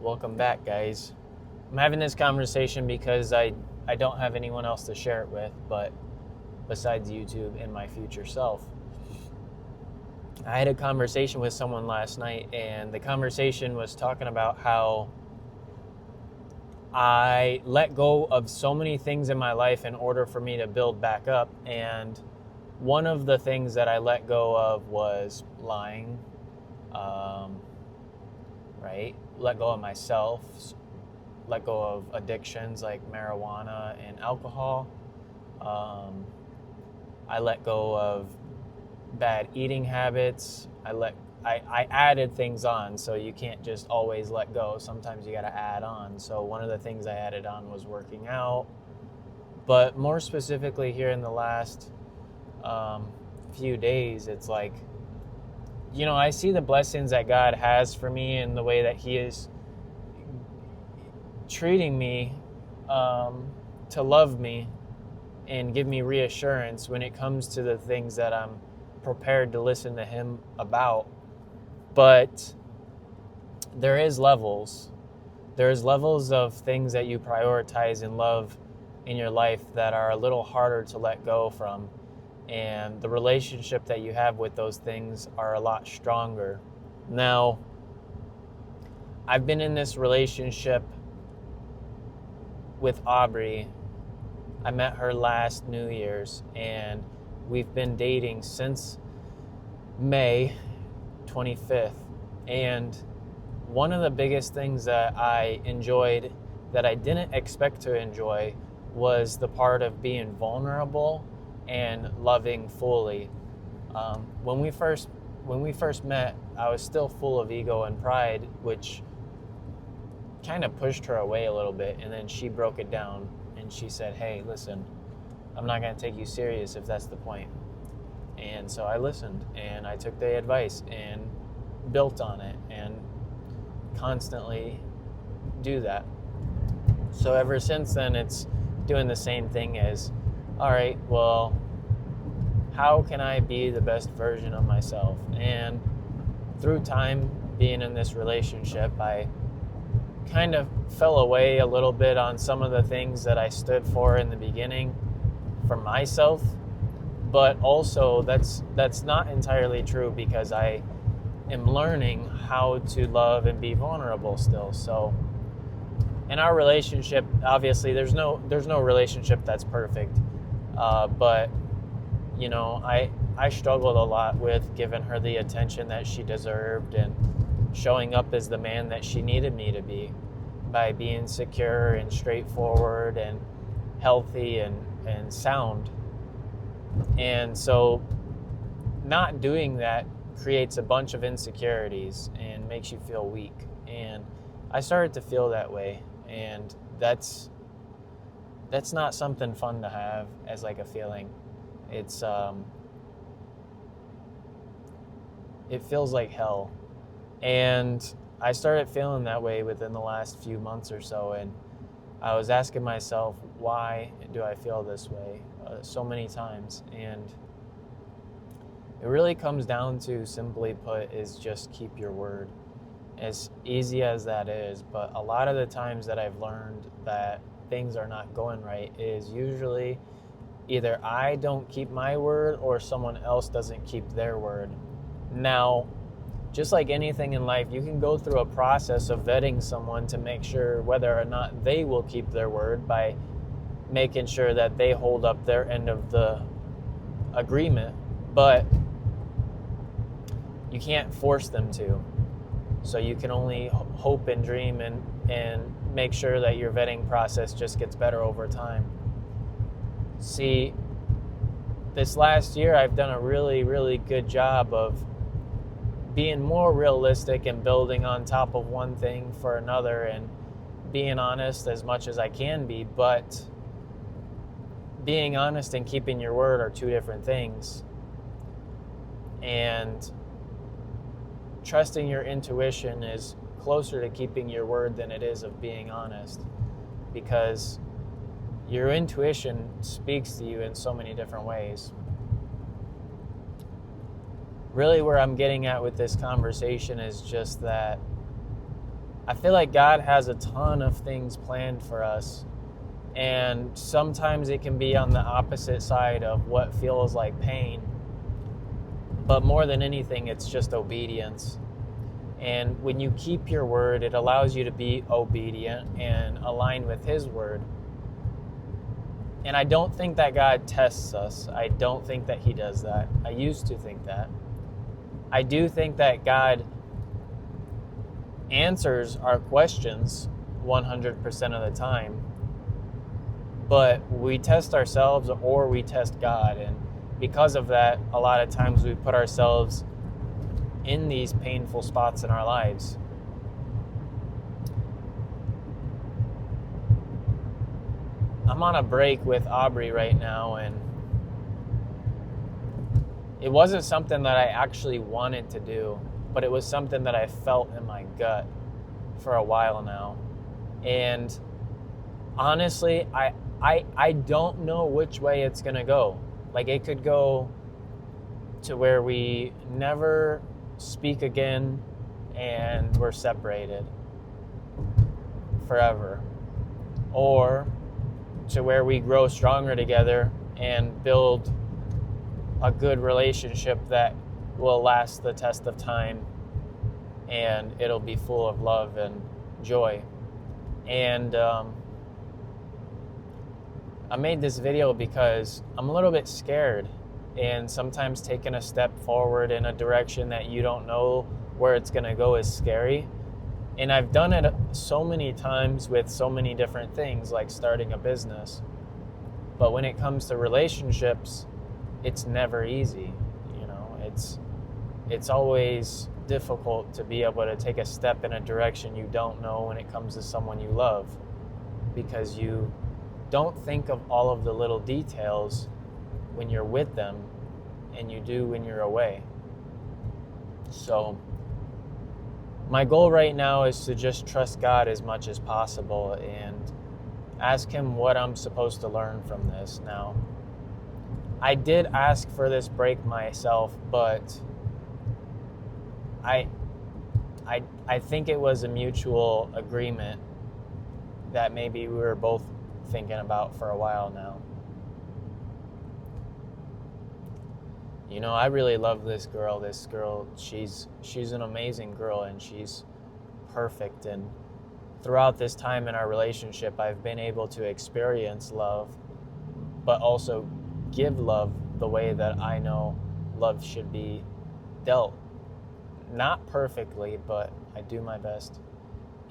Welcome back, guys. I'm having this conversation because I don't have anyone else to share it with, but besides YouTube and my future self. I had a conversation with someone last night, and the conversation was talking about how I let go of so many things in my life in order for me to build back up. And one of the things that I let go of was lying, right? Let go of myself, let go of addictions like marijuana and alcohol. I let go of bad eating habits. I added things on, so you can't just always let go. Sometimes you got to add on. So one of the things I added on was working out. But more specifically here in the last few days, it's like, I see the blessings that God has for me and the way that He is treating me to love me and give me reassurance when it comes to the things that I'm prepared to listen to Him about. But there is levels. There's levels of things that you prioritize and love in your life that are a little harder to let go from. And the relationship that you have with those things are a lot stronger. Now, I've been in this relationship with Aubrey. I met her last New Year's, and we've been dating since May 25th. And one of the biggest things that I enjoyed that I didn't expect to enjoy was the part of being vulnerable and loving fully. When we first met, I was still full of ego and pride, which kind of pushed her away a little bit. And then she broke it down and she said, "Hey, listen, I'm not going to take you serious if that's the point." And so I listened and I took the advice and built on it and constantly do that. So ever since then, it's doing the same thing as, all right, well, how can I be the best version of myself? And through time being in this relationship, I kind of fell away a little bit on some of the things that I stood for in the beginning for myself. But also that's not entirely true, because I am learning how to love and be vulnerable still. So in our relationship, obviously there's no relationship that's perfect. But I struggled a lot with giving her the attention that she deserved and showing up as the man that she needed me to be, by being secure and straightforward and healthy and sound. And so not doing that creates a bunch of insecurities and makes you feel weak. And I started to feel that way, and that's not something fun to have as like a feeling. It's it feels like hell. And I started feeling that way within the last few months or so, and I was asking myself, why do I feel this way so many times? And it really comes down to, simply put, is just keep your word. As easy as that is, but a lot of the times that I've learned that things are not going right is usually either I don't keep my word or someone else doesn't keep their word. Now, just like anything in life, you can go through a process of vetting someone to make sure whether or not they will keep their word by making sure that they hold up their end of the agreement, but you can't force them to. So you can only hope and dream and make sure that your vetting process just gets better over time. See, this last year I've done a really, really good job of being more realistic and building on top of one thing for another and being honest as much as I can be. But being honest and keeping your word are two different things. And trusting your intuition is closer to keeping your word than it is of being honest, because your intuition speaks to you in so many different ways. Really, where I'm getting at with this conversation is just that I feel like God has a ton of things planned for us, and sometimes it can be on the opposite side of what feels like pain. But more than anything, it's just obedience. And when you keep your word, it allows you to be obedient and align with His word. And I don't think that God tests us. I don't think that He does that. I used to think that. I do think that God answers our questions 100% of the time. But we test ourselves or we test God. And because of that, a lot of times we put ourselves in these painful spots in our lives. I'm on a break with Aubrey right now, and it wasn't something that I actually wanted to do, but it was something that I felt in my gut for a while now. And honestly, I don't know which way it's going to go. Like, it could go to where we never speak again and we're separated forever, or to where we grow stronger together and build a good relationship that will last the test of time, and it'll be full of love and joy. And I made this video because I'm a little bit scared, and sometimes taking a step forward in a direction that you don't know where it's going to go is scary. And I've done it so many times with so many different things, like starting a business. But when it comes to relationships, it's never easy. You know, it's always difficult to be able to take a step in a direction you don't know when it comes to someone you love, because you don't think of all of the little details when you're with them, and you do when you're away. So my goal right now is to just trust God as much as possible and ask Him what I'm supposed to learn from this. Now, I did ask for this break myself, but I think it was a mutual agreement that maybe we were both thinking about for a while now. You know, I really love this girl. This girl, she's an amazing girl, and she's perfect. And throughout this time in our relationship, I've been able to experience love, but also give love the way that I know love should be dealt. Not perfectly, but I do my best.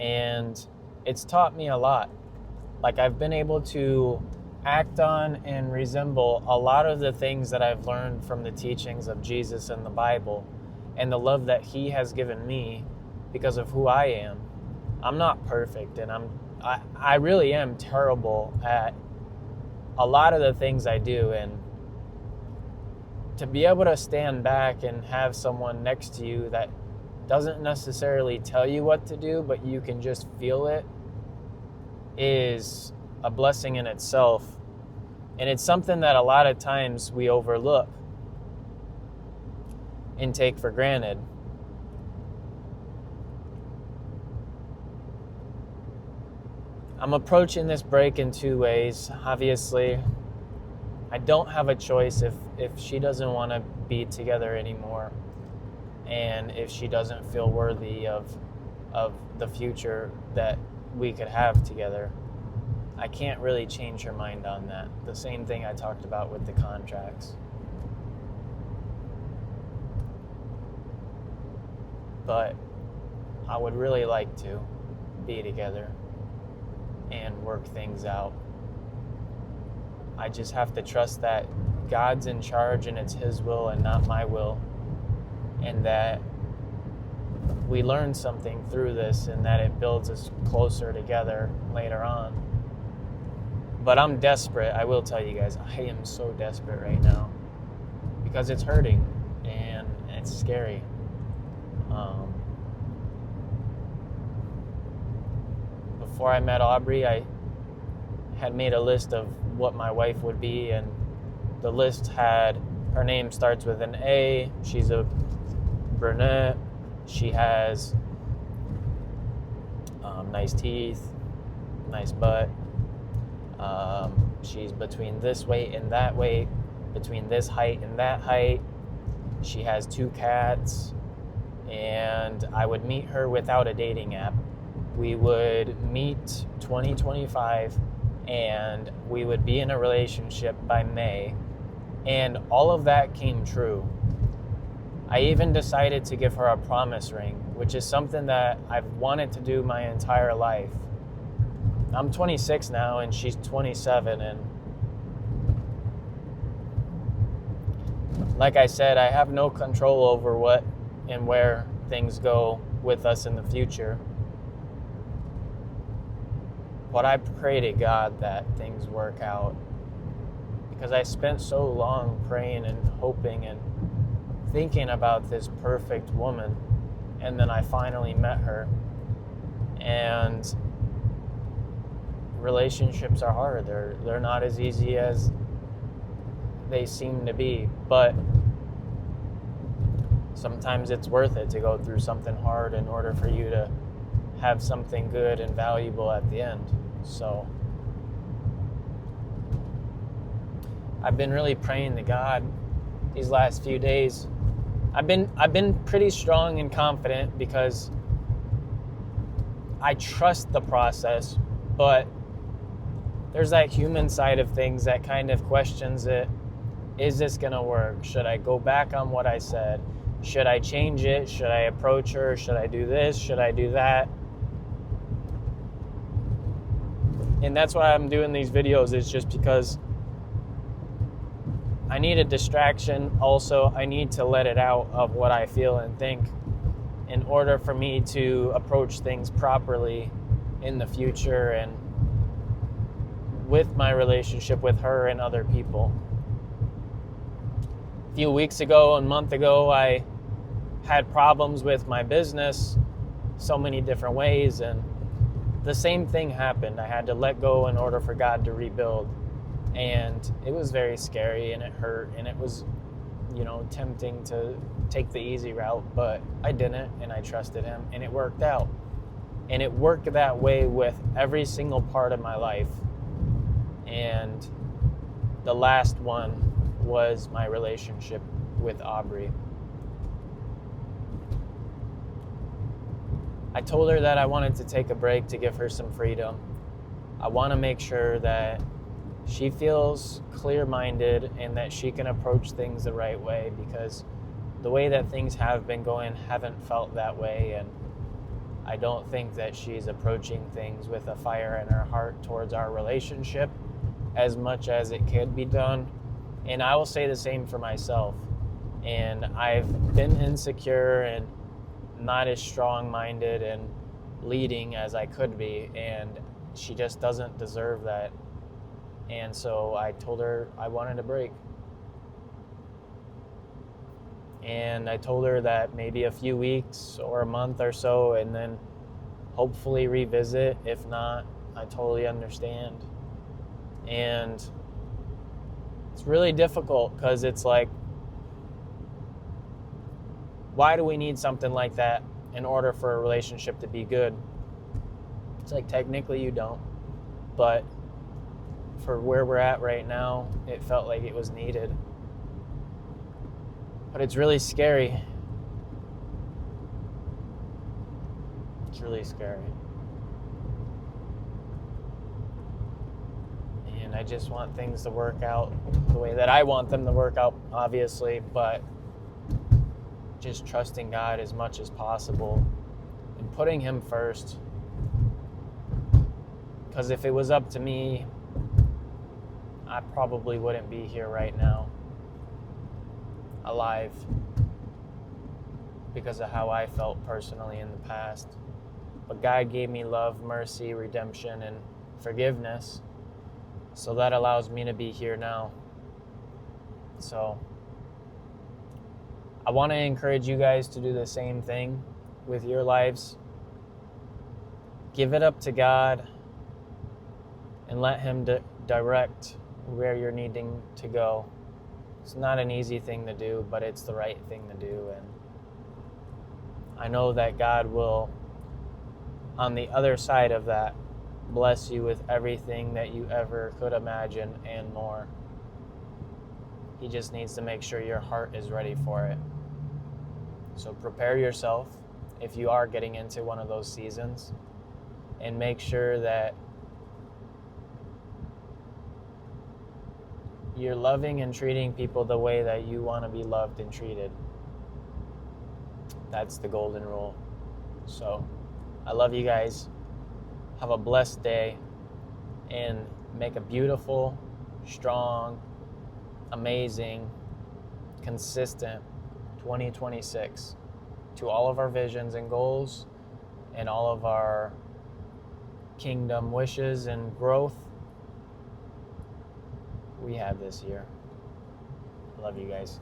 And it's taught me a lot. Like, I've been able to act on and resemble a lot of the things that I've learned from the teachings of Jesus and the Bible, and the love that He has given me because of who I am. I'm not perfect, and I really am terrible at a lot of the things I do. And to be able to stand back and have someone next to you that doesn't necessarily tell you what to do, but you can just feel it, is a blessing in itself. And it's something that a lot of times we overlook and take for granted. I'm approaching this break in two ways. Obviously, I don't have a choice if she doesn't want to be together anymore, and if she doesn't feel worthy of the future that we could have together. I can't really change her mind on that. The same thing I talked about with the contracts. But I would really like to be together and work things out. I just have to trust that God's in charge and it's His will and not my will, and that we learn something through this and that it builds us closer together later on. But I'm desperate. I will tell you guys, I am so desperate right now because it's hurting and it's scary. Before I met Aubrey, I had made a list of what my wife would be, and the list had, her name starts with an A, she's a brunette, she has nice teeth, nice butt. She's between this weight and that weight, between this height and that height. She has 2 cats, and I would meet her without a dating app. We would meet 2025, and we would be in a relationship by May, and all of that came true. I even decided to give her a promise ring, which is something that I've wanted to do my entire life. I'm 26 now, and she's 27, and like I said, I have no control over what and where things go with us in the future. But I pray to God that things work out, because I spent so long praying and hoping and thinking about this perfect woman, and then I finally met her. And relationships are hard. They're not as easy as they seem to be, but sometimes it's worth it to go through something hard in order for you to have something good and valuable at the end. So I've been really praying to God these last few days. I've been pretty strong and confident because I trust the process, but there's that human side of things that kind of questions it. Is this gonna work? Should I go back on what I said? Should I change it? Should I approach her? Should I do this? Should I do that? And that's why I'm doing these videos, is just because I need a distraction. Also, I need to let it out of what I feel and think in order for me to approach things properly in the future and with my relationship with her and other people. A few weeks ago, a month ago, I had problems with my business so many different ways, and the same thing happened. I had to let go in order for God to rebuild, and it was very scary, and it hurt, and it was, tempting to take the easy route, but I didn't, and I trusted Him, and it worked out. And it worked that way with every single part of my life. And the last one was my relationship with Aubrey. I told her that I wanted to take a break to give her some freedom. I want to make sure that she feels clear-minded and that she can approach things the right way, because the way that things have been going haven't felt that way, and I don't think that she's approaching things with a fire in her heart towards our relationship as much as it could be done. And I will say the same for myself. And I've been insecure and not as strong-minded and leading as I could be, and she just doesn't deserve that. And so I told her I wanted a break. And I told her that maybe a few weeks or a month or so, and then hopefully revisit. If not, I totally understand. And it's really difficult, because it's like, why do we need something like that in order for a relationship to be good? It's like, technically you don't, but for where we're at right now, it felt like it was needed. But it's really scary. It's really scary. And I just want things to work out the way that I want them to work out, obviously, but just trusting God as much as possible and putting Him first. Because if it was up to me, I probably wouldn't be here right now, alive, because of how I felt personally in the past. But God gave me love, mercy, redemption, and forgiveness, so that allows me to be here now. So I want to encourage you guys to do the same thing with your lives. Give it up to God and let Him direct where you're needing to go. It's not an easy thing to do, but it's the right thing to do. And I know that God will on the other side of that, bless you with everything that you ever could imagine and more. He just needs to make sure your heart is ready for it. So prepare yourself if you are getting into one of those seasons, and make sure that you're loving and treating people the way that you want to be loved and treated. That's the golden rule. So I love you guys. Have a blessed day, and make a beautiful, strong, amazing, consistent 2026 to all of our visions and goals and all of our kingdom wishes and growth we have this year. Love you guys.